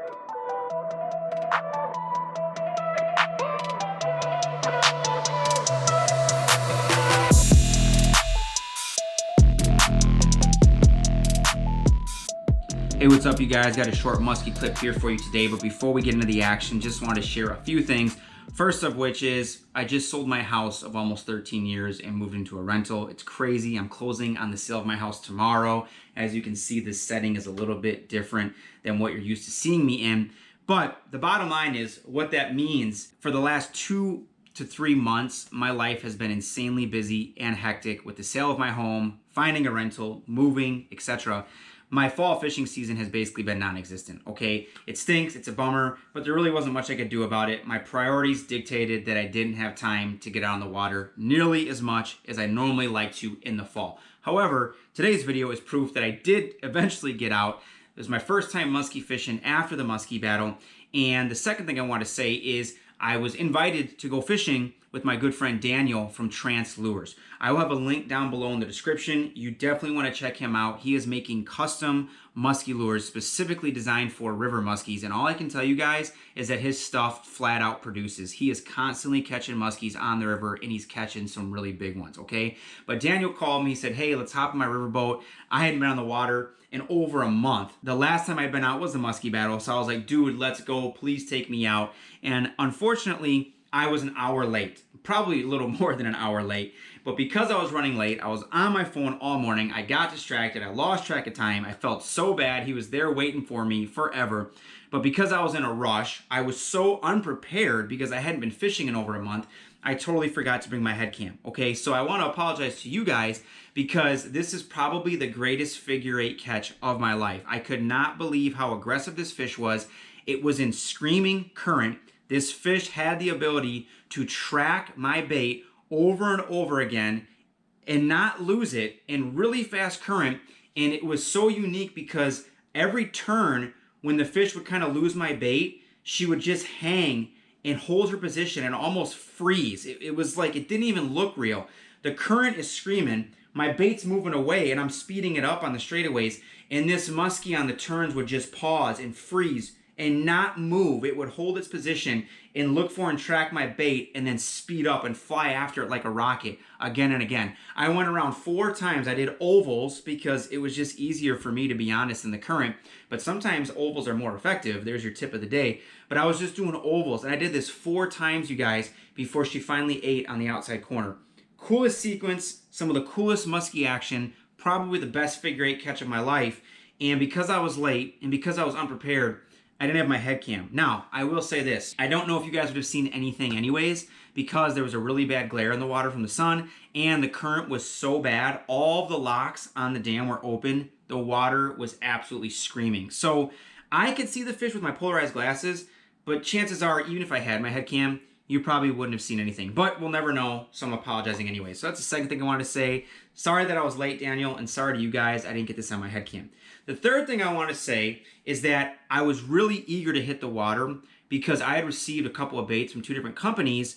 Hey, what's up, you guys? Got a short musky clip here for you today, but before we get into the action, just want to share a few things. First of which is I just sold my house of almost 13 years and moved into a rental. It's crazy. I'm closing on the sale of my house tomorrow. As you can see, this setting is a little bit different than what you're used to seeing me in. But the bottom line is what that means for the last 2 to 3 months, my life has been insanely busy and hectic with the sale of my home, finding a rental, moving, etc. My fall fishing season has basically been non-existent, okay? It stinks, it's a bummer, but there really wasn't much I could do about it. My priorities dictated that I didn't have time to get out on the water nearly as much as I normally like to in the fall. However, today's video is proof that I did eventually get out. It was my first time musky fishing after the musky battle. And the second thing I want to say is I was invited to go fishing with my good friend Daniel from Trance Lures. I will have a link down below in the description. You definitely want to check him out. He is making custom musky lures specifically designed for river muskies. And all I can tell you guys is that his stuff flat out produces. He is constantly catching muskies on the river, and he's catching some really big ones, okay? But Daniel called me, he said, hey, let's hop in my riverboat. I hadn't been on the water in over a month. The last time I'd been out was the musky battle. So I was like, dude, let's go. Please take me out. And unfortunately, I was an hour late, probably a little more than an hour late. But because I was running late, I was on my phone all morning. I got distracted. I lost track of time. I felt so bad. He was there waiting for me forever. But because I was in a rush, I was so unprepared because I hadn't been fishing in over a month, I totally forgot to bring my head cam. Okay, so I want to apologize to you guys because this is probably the greatest figure eight catch of my life. I could not believe how aggressive this fish was. It was in screaming current. This fish had the ability to track my bait over and over again and not lose it in really fast current. And it was so unique because every turn when the fish would kind of lose my bait, she would just hang and hold her position and almost freeze. It was like it didn't even look real. The current is screaming, my bait's moving away, and I'm speeding it up on the straightaways, and this muskie on the turns would just pause and freeze and not move. It would hold its position and look for and track my bait and then speed up and fly after it like a rocket again and again. I went around 4 times. I did ovals because it was just easier for me, to be honest, in the current. But sometimes ovals are more effective. There's your tip of the day. But I was just doing ovals, and I did this 4 times, you guys, before she finally ate on the outside corner. Coolest sequence, some of the coolest musky action, probably the best figure eight catch of my life. And because I was late and because I was unprepared, I didn't have my head cam. Now, I will say this. I don't know if you guys would have seen anything anyways because there was a really bad glare in the water from the sun and the current was so bad. All of the locks on the dam were open. The water was absolutely screaming. So I could see the fish with my polarized glasses, but chances are, even if I had my head cam, you probably wouldn't have seen anything. But we'll never know, so I'm apologizing anyway. So that's the second thing I wanted to say. Sorry that I was late, Daniel, and sorry to you guys I didn't get this on my head cam. The third thing I want to say is that I was really eager to hit the water because I had received a couple of baits from 2 different companies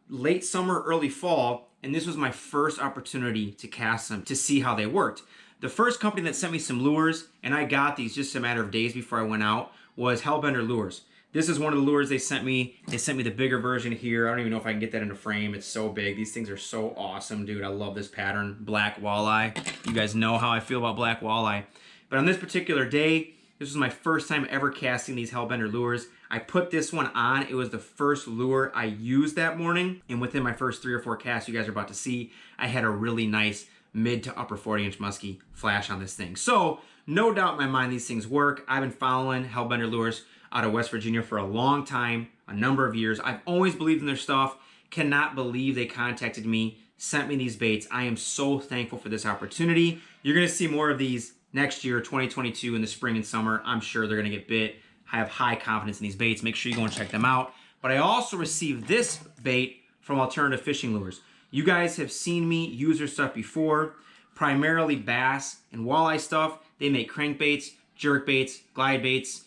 late summer, early fall, and this was my first opportunity to cast them to see how they worked. The first company that sent me some lures, and I got these just a matter of days before I went out, was Hellbender Lures. This is one of the lures they sent me. They sent me the bigger version here. I don't even know if I can get that in a frame. It's so big. These things are so awesome, dude. I love this pattern. Black walleye. You guys know how I feel about black walleye. But on this particular day, this was my first time ever casting these Hellbender lures. I put this one on. It was the first lure I used that morning. And within my first 3 or 4 casts you guys are about to see, I had a really nice mid to upper 40-inch muskie flash on this thing. So no doubt in my mind these things work. I've been following Hellbender lures out of West Virginia for a long time, a number of years. I've always believed in their stuff. Cannot believe they contacted me, sent me these baits. I am so thankful for this opportunity. You're gonna see more of these next year, 2022, in the spring and summer. I'm sure they're gonna get bit. I have high confidence in these baits. Make sure you go and check them out. But I also received this bait from Alternative Fishing Lures. You guys have seen me use their stuff before, primarily bass and walleye stuff. They make crankbaits, jerk baits, glide baits,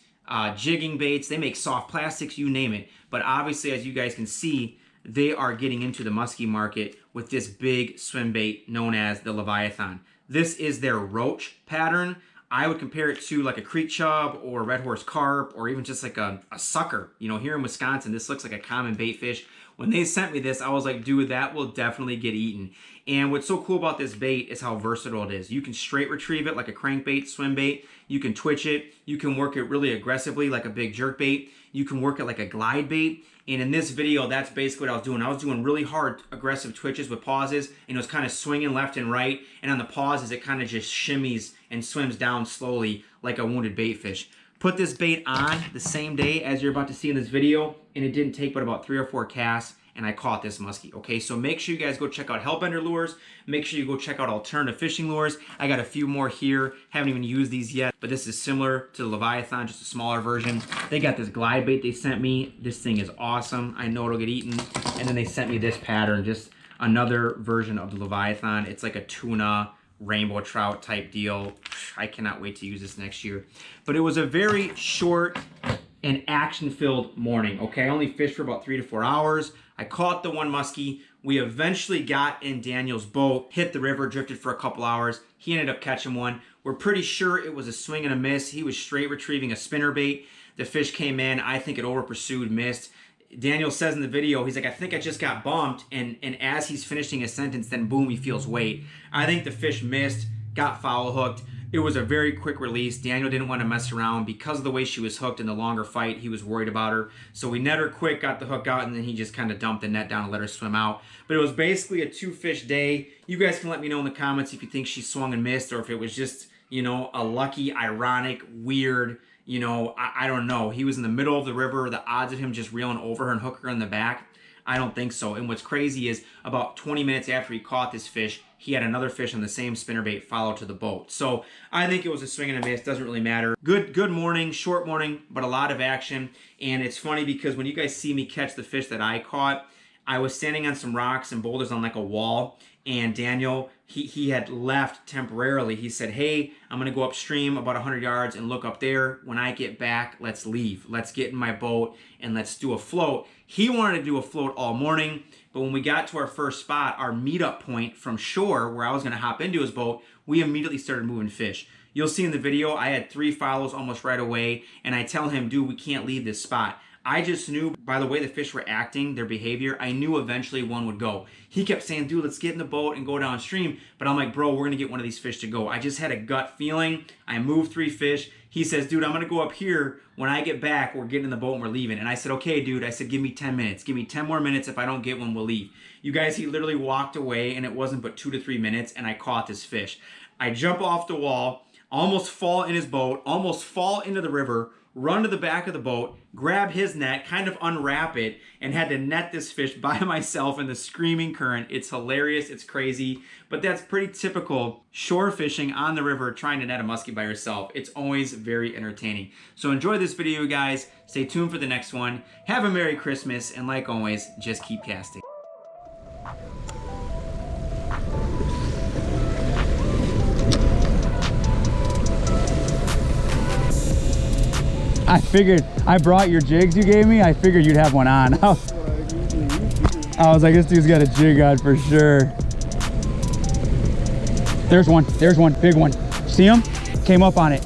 jigging baits. They make soft plastics, you name it. But obviously, as you guys can see, they are getting into the musky market with this big swim bait known as the Leviathan. This is their roach pattern. I would compare it to like a creek chub or a red horse carp or even just like a sucker. You know, here in Wisconsin, this looks like a common bait fish. When they sent me this, I was like, dude, that will definitely get eaten. And what's so cool about this bait is how versatile it is. You can straight retrieve it like a crankbait, swim bait. You can twitch it. You can work it really aggressively like a big jerk bait. You can work it like a glide bait. And in this video, that's basically what I was doing. I was doing really hard, aggressive twitches with pauses, and it was kind of swinging left and right. And on the pauses, it kind of just shimmies and swims down slowly like a wounded bait fish. Put this bait on the same day as you're about to see in this video, and it didn't take but about 3 or 4 casts, and I caught this muskie. Okay, so make sure you guys go check out Hellbender lures. Make sure you go check out alternative fishing lures. I got a few more here. Haven't even used these yet, but this is similar to the Leviathan, just a smaller version. They got this glide bait they sent me. This thing is awesome. I know it'll get eaten. And then they sent me this pattern, just another version of the Leviathan. It's like a tuna rainbow trout type deal. I cannot wait to use this next year. But it was a very short and action-filled morning. Okay, I only fished for about 3 to 4 hours. I caught the one muskie. We eventually got in Daniel's boat, hit the river, drifted for a couple hours. He ended up catching one. We're pretty sure it was a swing and a miss. He was straight retrieving a spinner bait. The fish came in. I think it over pursued, missed. Daniel says in the video, he's like, I think I just got bumped. And as he's finishing his sentence, then boom, he feels weight. I think the fish missed, got foul hooked. It was a very quick release. Daniel didn't want to mess around because of the way she was hooked in the longer fight. He was worried about her. So we net her quick, got the hook out, and then he just kind of dumped the net down and let her swim out. But it was basically a 2-fish day. You guys can let me know in the comments if you think she swung and missed or if it was just, you know, a lucky, ironic, weird, you know, I don't know. He was in the middle of the river. The odds of him just reeling over her and hook her in the back, I don't think so. And what's crazy is about 20 minutes after he caught this fish, he had another fish on the same spinnerbait follow to the boat. So I think it was a swing and a miss. Doesn't really matter. Good morning, short morning, but a lot of action. And it's funny because when you guys see me catch the fish that I caught, I was standing on some rocks and boulders on like a wall. And Daniel, he had left temporarily. He said, hey, I'm going to go upstream about 100 yards and look up there. When I get back, let's leave. Let's get in my boat and let's do a float. He wanted to do a float all morning. But when we got to our first spot, our meetup point from shore where I was going to hop into his boat, we immediately started moving fish. You'll see in the video, I had 3 follows almost right away. And I tell him, dude, we can't leave this spot. I just knew by the way the fish were acting, their behavior, I knew eventually one would go. He kept saying, dude, let's get in the boat and go downstream. But I'm like, bro, we're going to get one of these fish to go. I just had a gut feeling. I moved 3 fish. He says, dude, I'm going to go up here. When I get back, we're getting in the boat and we're leaving. And I said, okay, dude. I said, give me 10 minutes. Give me 10 more minutes. If I don't get one, we'll leave. You guys, he literally walked away and it wasn't but 2 to 3 minutes and I caught this fish. I jump off the wall, almost fall in his boat, almost fall into the river, run to the back of the boat, grab his net, kind of unwrap it, and had to net this fish by myself in the screaming current. It's hilarious. It's crazy. But that's pretty typical shore fishing on the river, trying to net a muskie by yourself. It's always very entertaining. So enjoy this video, guys. Stay tuned for the next one. Have a Merry Christmas. And like always, just keep casting. I figured, I brought your jigs you gave me. I figured you'd have one on. I was like, this dude's got a jig on for sure. There's one, big one. See him? Came up on it.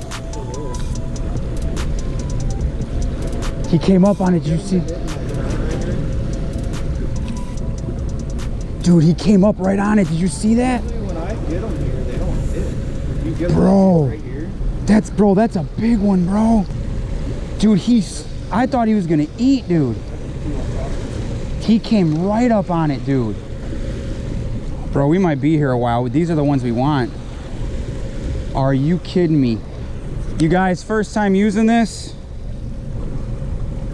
He came up on it, did you see? Dude, he came up right on it. Did you see that? When I get them here, they don't hit. You get bro, right here. That's a big one, bro. Dude, I thought he was gonna eat, dude. He came right up on it, dude. Bro, we might be here a while. These are the ones we want. Are you kidding me? You guys, first time using this?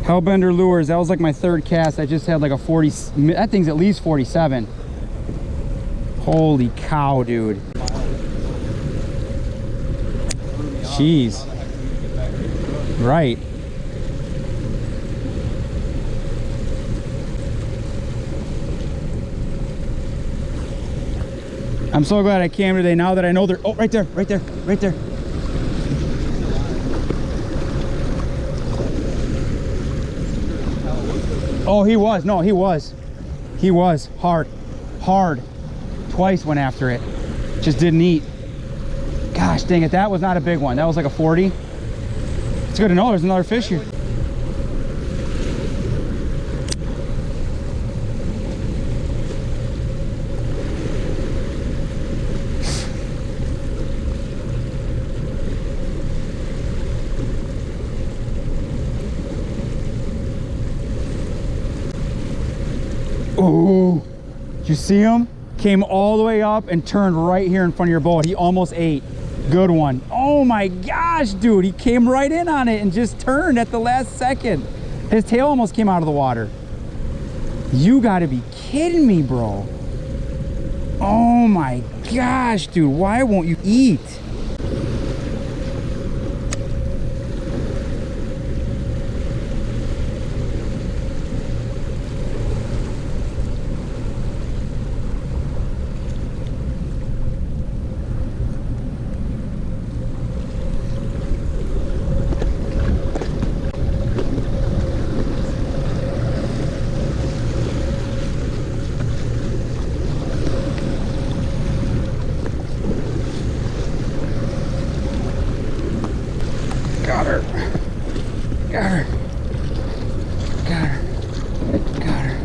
Hellbender lures, that was like my 3rd cast. I just had like a 40, that thing's at least 47. Holy cow, dude. Jeez. Right. I'm so glad I came today now that I know they're, oh, right there. Oh, he was hard. Twice went after it, just didn't eat. Gosh dang it, that was not a big one. That was like a 40. It's good to know there's another fish here. Oh, did you see him? Came all the way up and turned right here in front of your boat. He almost ate. Good one. Oh my gosh, dude. He came right in on it and just turned at the last second. His tail almost came out of the water. You gotta be kidding me, bro. Oh my gosh, dude. Why won't you eat? Got her. Got her. Got her. Got her.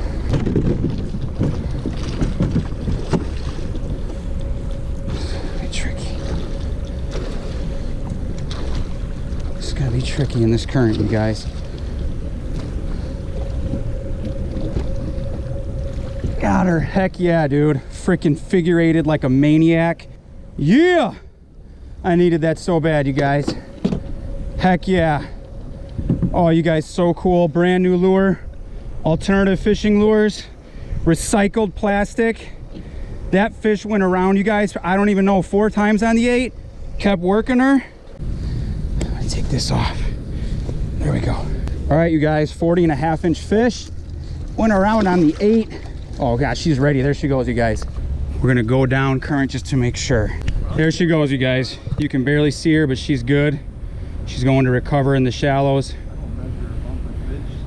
Be tricky. It's gonna be tricky in this current, you guys. Got her. Heck yeah, dude. Freaking figure eighted like a maniac. Yeah! I needed that so bad, you guys. Heck yeah. Oh, you guys, so cool. Brand new lure. Alternative fishing lures. Recycled plastic. That fish went around, you guys, I don't even know, 4 times on the 8. Kept working her. Let me take this off. There we go. All right, you guys, 40.5-inch fish. Went around on the 8. Oh gosh, she's ready. There she goes, you guys. We're gonna go down current just to make sure. There she goes, you guys. You can barely see her, but she's good. She's going to recover in the shallows. I don't measure bumper fish.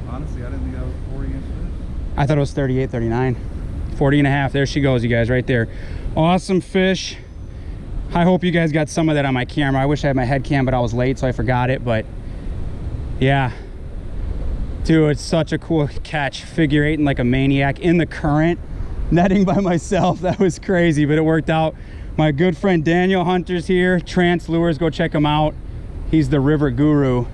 Honestly, I didn't think that was 40-inch fish. I thought it was 38, 39. 40.5. There she goes, you guys, right there. Awesome fish. I hope you guys got some of that on my camera. I wish I had my head cam, but I was late, so I forgot it. But yeah, dude, it's such a cool catch. Figure eighting like a maniac in the current, netting by myself. That was crazy, but it worked out. My good friend Daniel Hunter's here. Trance Lures, go check him out. He's the river guru,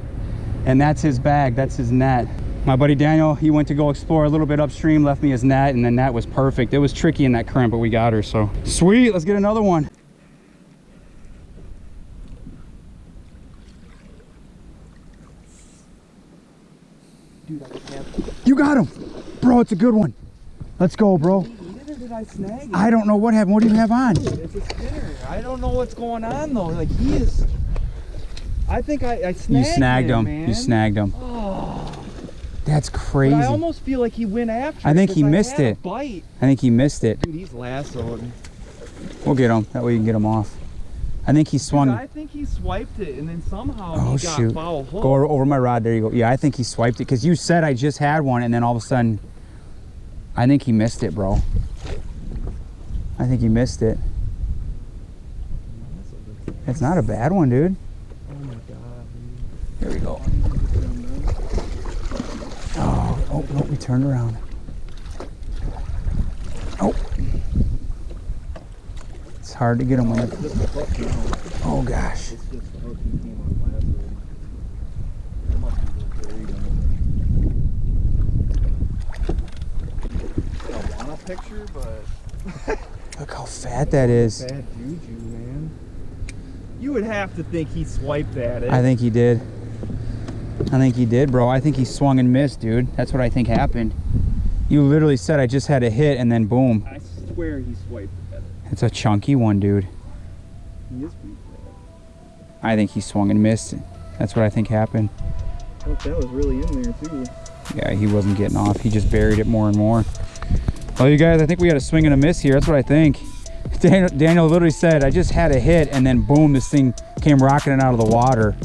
and that's his bag, that's his net. My buddy Daniel, he went to go explore a little bit upstream, left me his net, and then that was perfect. It was tricky in that current, but we got her, so. Sweet, let's get another one. Dude, I can't. You got him. Bro, it's a good one. Let's go, bro. Did I snag it? I don't know what happened. What do you have on? It's a spinner. I don't know what's going on though. Like he is. I think I snagged him. You snagged him. Man. You snagged him. Oh. That's crazy. But I almost feel like he went after it. I think he I missed had a it. bite. I think he missed it. Dude, he's lassoed. We'll get him. That way you can get him off. I think he swung. Dude, I think he swiped it and then somehow Oh he got shoot. foul hook. Go over my rod. There you go. Yeah, I think he swiped it because you said I just had one, and then all of a sudden, I think he missed it, bro. I think he missed it. It's not a bad one, dude. Oh my god. There we go. Oh, no, we turned around. Oh. It's hard to get him when it... Oh gosh. It's just the hook he came on lassoed. It must be buried. I want a picture, but Look how fat that is. bad juju, man. You would have to think he swiped at it. I think he did. I think he did, bro. I think he swung and missed, dude. That's what I think happened. You literally said I just had a hit and then boom. I swear he swiped at it. It's a chunky one, dude. He is pretty bad. I think he swung and missed. That's what I think happened. Oh, that was really in there too. Yeah, he wasn't getting off. He just buried it more and more. Well, you guys, I think we got a swing and a miss here. That's what I think. Daniel literally said, I just had a hit, and then boom, this thing came rocketing out of the water.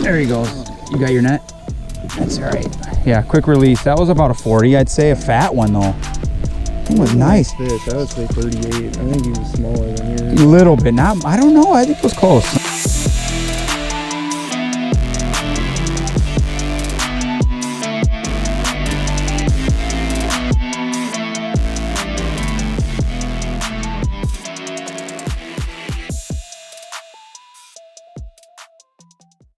There he goes. You got your net? That's all right. Yeah, quick release. That was about a 40. I'd say a fat one, though. That was nice. Fish. I would say 38. I think he was smaller than A yours. little bit. Not, I don't know. I think it was close.